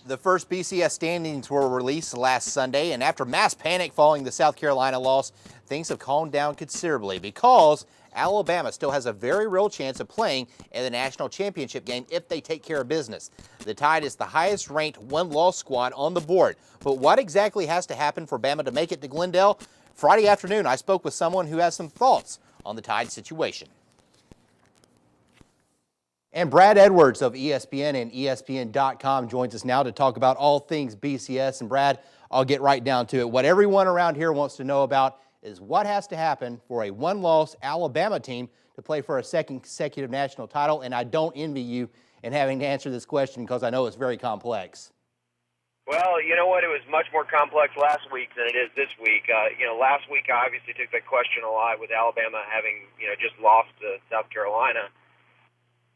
The first BCS standings were released last Sunday, and after mass panic following the South Carolina loss, things have calmed down considerably because Alabama still has a very real chance of playing in the national championship game if they take care of business. The Tide is the highest ranked one-loss squad on the board. But what exactly has to happen for Bama to make it to Glendale? Friday afternoon, I spoke with someone who has some thoughts on the Tide situation. And Brad Edwards of ESPN and ESPN.com joins us now to talk about all things BCS. And Brad, I'll get right down to it. What everyone around here wants to know about is what has to happen for a one-loss Alabama team to play for a second consecutive national title. And I don't envy you in having to answer this question because I know it's very complex. Well, you know what? It was much more complex last week than it is this week. Last week I obviously took that question a lot with Alabama having, just lost to South Carolina.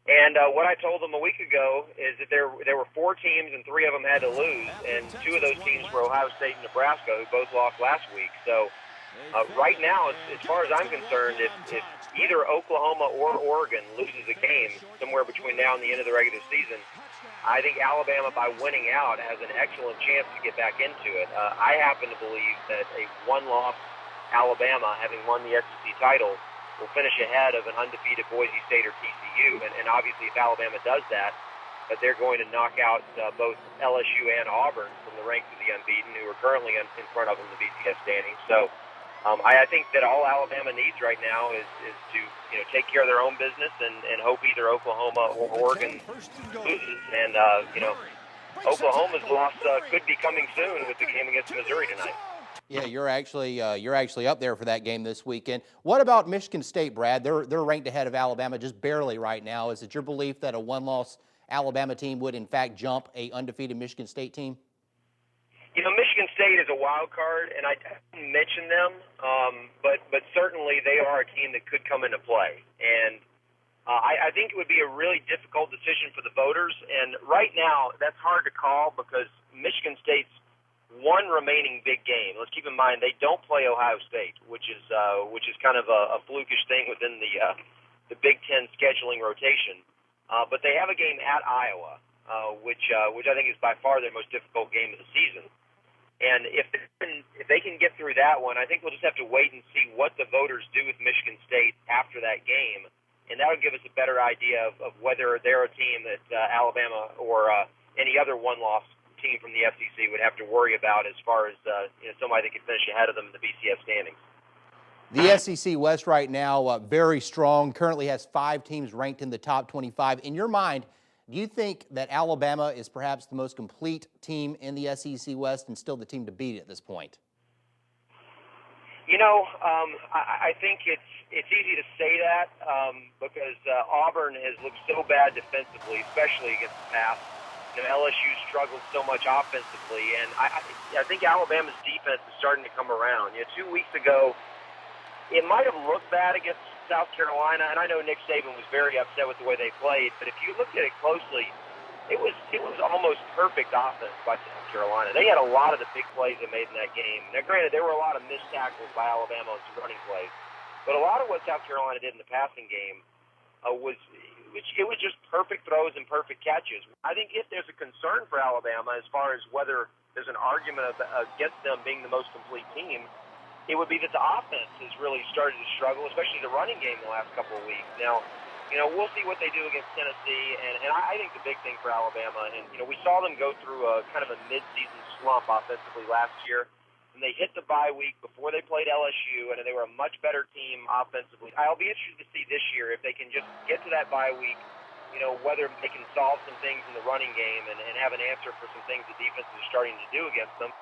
And what I told them a week ago is that there were 4 teams and 3 of them had to lose, and 2 of those teams were Ohio State and Nebraska, who both lost last week. So right now, as far as I'm concerned, if either Oklahoma or Oregon loses a game somewhere between now and the end of the regular season, I think Alabama, by winning out, has an excellent chance to get back into it. I happen to believe that a one-loss Alabama, having won the SEC title, will finish ahead of an undefeated Boise State or TCU. And obviously, if Alabama does that, they're going to knock out both LSU and Auburn from the ranks of the unbeaten, who are currently in front of them in the BCS standings. So I think that all Alabama needs right now is to take care of their own business and hope either Oklahoma or Oregon loses. And Oklahoma's loss could be coming soon with the game against Missouri tonight. Yeah, you're actually up there for that game this weekend. What about Michigan State, Brad? They're ranked ahead of Alabama just barely right now. Is it your belief that a one-loss Alabama team would in fact jump a undefeated Michigan State team? Michigan State is a wild card, and I didn't mention them, but certainly they are a team that could come into play. And I think it would be a really difficult decision for the voters. And right now, that's hard to call because Michigan State's one remaining big game. Let's keep in mind they don't play Ohio State, which is kind of a flukish thing within the Big Ten scheduling rotation. But they have a game at Iowa, which I think is by far their most difficult game of the season. And if they can get through that one, I think we'll just have to wait and see what the voters do with Michigan State after that game, and that would give us a better idea of whether they're a team that Alabama or any other one-loss team from the SEC would have to worry about as far as somebody that could finish ahead of them in the BCS standings. The SEC West right now very strong, currently has 5 teams ranked in the top 25. In your mind, do you think that Alabama is perhaps the most complete team in the SEC West and still the team to beat at this point? I think it's easy to say that because Auburn has looked so bad defensively, especially against the pass. LSU struggled so much offensively, and I think Alabama's defense is starting to come around. 2 weeks ago, it might have looked bad against South Carolina, and I know Nick Saban was very upset with the way they played, but if you looked at it closely, it was almost perfect offense by South Carolina. They had a lot of the big plays they made in that game. Now, granted, there were a lot of missed tackles by Alabama on some running plays, but a lot of what South Carolina did in the passing game was just perfect throws and perfect catches. I think if there's a concern for Alabama as far as whether there's an argument against them being the most complete team, it would be that the offense has really started to struggle, especially the running game the last couple of weeks. Now, we'll see what they do against Tennessee, and I think the big thing for Alabama, and we saw them go through a kind of a mid-season slump offensively last year, and they hit the bye week before they played LSU, and they were a much better team offensively. I'll be interested to see this year if they can just get to that bye week, whether they can solve some things in the running game and have an answer for some things the defense is starting to do against them.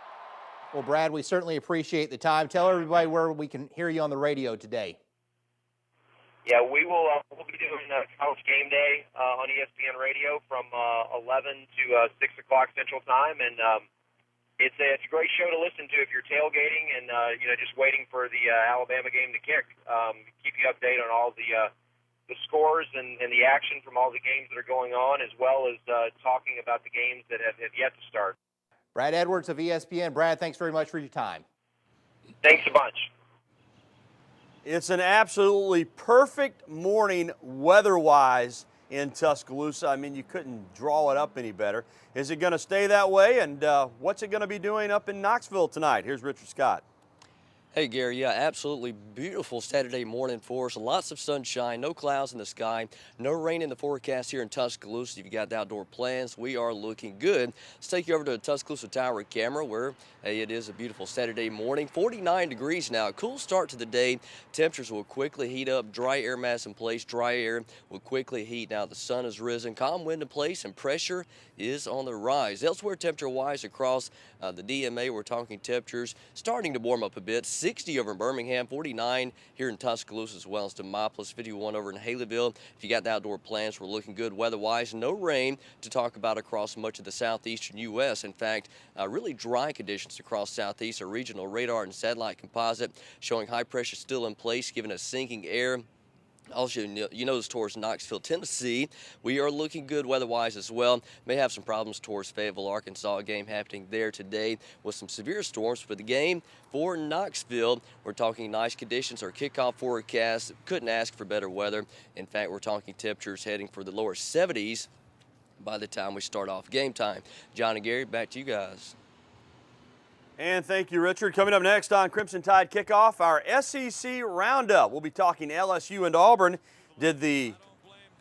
Well, Brad, we certainly appreciate the time. Tell everybody where we can hear you on the radio today. Yeah, we'll be doing College Game Day on ESPN Radio from 11 to 6 o'clock Central Time, and it's a great show to listen to if you're tailgating and just waiting for the Alabama game to kick. Keep you updated on all the scores and the action from all the games that are going on, as well as talking about the games that have yet to start. Brad Edwards of ESPN. Brad, thanks very much for your time. Thanks a bunch. It's an absolutely perfect morning weather-wise in Tuscaloosa. I mean, you couldn't draw it up any better. Is it going to stay that way? And what's it going to be doing up in Knoxville tonight? Here's Richard Scott. Hey, Gary, yeah, absolutely beautiful Saturday morning for us. Lots of sunshine, no clouds in the sky, no rain in the forecast here in Tuscaloosa. If you got the outdoor plans, we are looking good. Let's take you over to the Tuscaloosa Tower camera where, hey, it is a beautiful Saturday morning. 49 degrees now, cool start to the day. Temperatures will quickly heat up, dry air mass in place, dry air will quickly heat. Now the sun has risen, calm wind in place, and pressure is on the rise. Elsewhere, temperature-wise across the DMA, we're talking temperatures starting to warm up a bit. 60 over in Birmingham, 49 here in Tuscaloosa as well as Demopolis, 51 over in Haleyville. If you got the outdoor plans, we're looking good weather-wise. No rain to talk about across much of the southeastern U.S. In fact, really dry conditions across southeast. Our regional radar and satellite composite showing high pressure still in place, giving us sinking air. Also, you notice towards Knoxville, Tennessee, we are looking good weather-wise as well. May have some problems towards Fayetteville, Arkansas. A game happening there today with some severe storms for the game. For Knoxville, we're talking nice conditions. Our kickoff forecast couldn't ask for better weather. In fact, we're talking temperatures heading for the lower 70s by the time we start off game time. John and Gary, back to you guys. And thank you, Richard. Coming up next on Crimson Tide Kickoff, our SEC Roundup. We'll be talking LSU and Auburn. Did the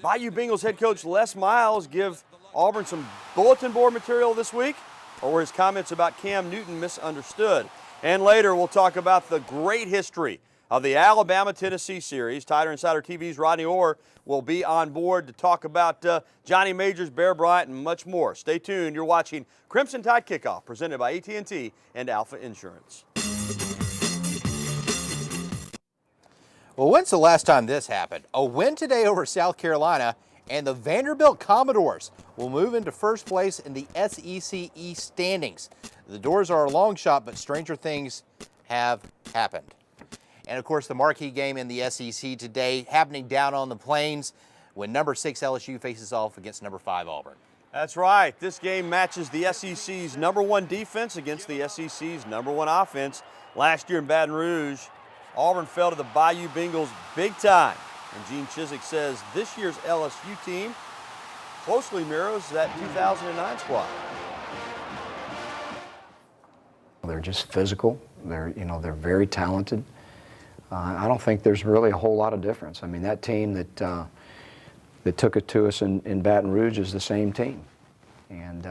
Bayou Bengals head coach Les Miles give Auburn some bulletin board material this week? Or were his comments about Cam Newton misunderstood? And later, we'll talk about the great history of the Alabama-Tennessee series. Tider Insider TV's Rodney Orr will be on board to talk about Johnny Majors, Bear Bryant, and much more. Stay tuned. You're watching Crimson Tide Kickoff, presented by AT&T and Alpha Insurance. Well, when's the last time this happened? A win today over South Carolina, and the Vanderbilt Commodores will move into first place in the SEC East standings. The doors are a long shot, but stranger things have happened. And, of course, the marquee game in the SEC today happening down on the Plains when number 6 LSU faces off against number 5 Auburn. That's right. This game matches the SEC's #1 defense against the SEC's #1 offense. Last year in Baton Rouge, Auburn fell to the Bayou Bengals big time. And Gene Chizik says this year's LSU team closely mirrors that 2009 squad. They're just physical. They're very talented. I don't think there's really a whole lot of difference. I mean, that team that took it to us in Baton Rouge is the same team. And,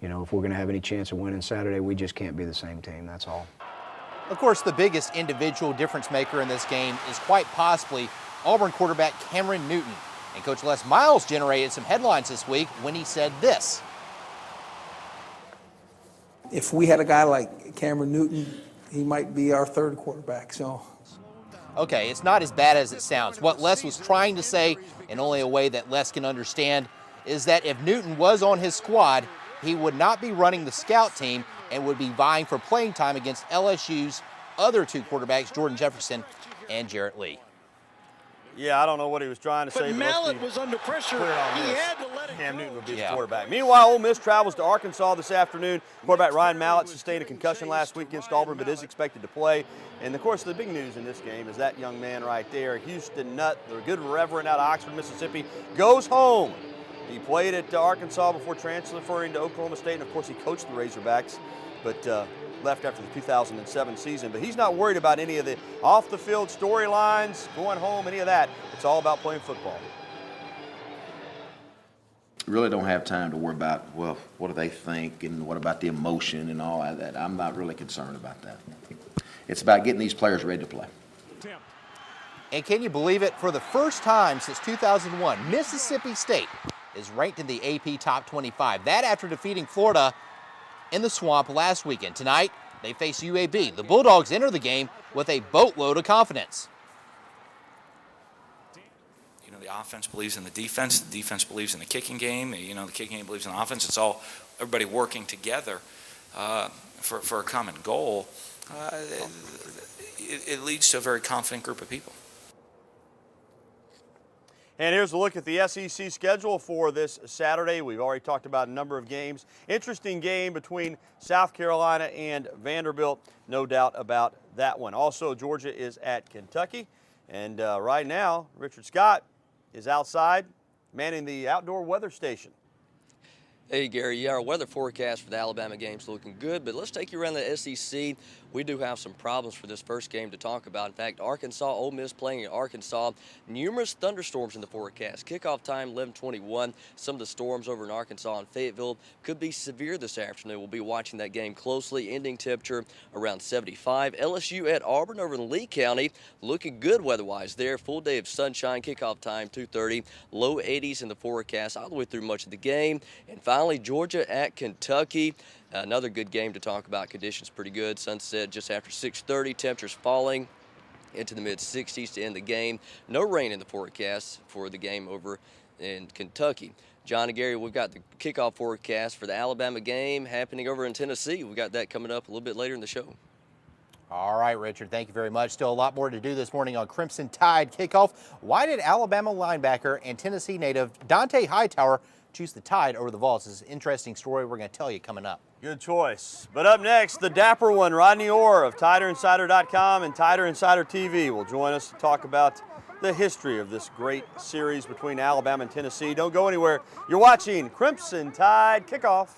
if we're going to have any chance of winning Saturday, we just can't be the same team, that's all. Of course, the biggest individual difference maker in this game is quite possibly Auburn quarterback Cameron Newton. And Coach Les Miles generated some headlines this week when he said this. If we had a guy like Cameron Newton, he might be our third quarterback. So, okay, it's not as bad as it sounds. What Les was trying to say, in only a way that Les can understand, is that if Newton was on his squad, he would not be running the scout team and would be vying for playing time against LSU's other 2 quarterbacks, Jordan Jefferson and Jarrett Lee. Yeah, I don't know what he was trying to say. But Mallett was under pressure. He had to let it Cam go. Newton would be the quarterback. Meanwhile, Ole Miss travels to Arkansas this afternoon. Quarterback Ryan Mallett sustained a concussion last week against Auburn, but is expected to play. And, of course, the big news in this game is that young man right there, Houston Nutt, the good reverend out of Oxford, Mississippi, goes home. He played at Arkansas before transferring to Oklahoma State, and, of course, he coached the Razorbacks, but left after the 2007 season. But he's not worried about any of the off-the-field storylines, going home, any of that. It's all about playing football. Really don't have time to worry about, well, what do they think and what about the emotion and all of that. I'm not really concerned about that. It's about getting these players ready to play. And can you believe it? For the first time since 2001, Mississippi State is ranked in the AP Top 25. That after defeating Florida in the Swamp last weekend. Tonight, they face UAB. The Bulldogs enter the game with a boatload of confidence. The offense believes in the defense believes in the kicking game, the kicking game believes in the offense. It's all everybody working together for a common goal. It leads to a very confident group of people. And here's a look at the SEC schedule for this Saturday. We've already talked about a number of games. Interesting game between South Carolina and Vanderbilt, no doubt about that one. Also, Georgia is at Kentucky. And right now, Richard Scott, is outside manning the outdoor weather station. Hey, Gary. Yeah, our weather forecast for the Alabama game's looking good, but let's take you around the SEC. We do have some problems for this first game to talk about. In fact, Ole Miss playing in Arkansas. Numerous thunderstorms in the forecast. Kickoff time 11:21. Some of the storms over in Arkansas and Fayetteville could be severe this afternoon. We'll be watching that game closely. Ending temperature around 75. LSU at Auburn over in Lee County. Looking good weather-wise there. Full day of sunshine. Kickoff time 2:30. Low 80s in the forecast all the way through much of the game. And finally, Georgia at Kentucky. Another good game to talk about. Conditions pretty good. Sunset just after 6:30. Temperatures falling into the mid-60s to end the game. No rain in the forecast for the game over in Kentucky. John and Gary, we've got the kickoff forecast for the Alabama game happening over in Tennessee. We've got that coming up a little bit later in the show. All right, Richard, thank you very much. Still a lot more to do this morning on Crimson Tide Kickoff. Why did Alabama linebacker and Tennessee native Dante Hightower choose the Tide over the Vols? This is an interesting story we're going to tell you coming up. Good choice. But up next, the dapper one, Rodney Orr of TiderInsider.com and Tider Insider TV will join us to talk about the history of this great series between Alabama and Tennessee. Don't go anywhere. You're watching Crimson Tide Kickoff.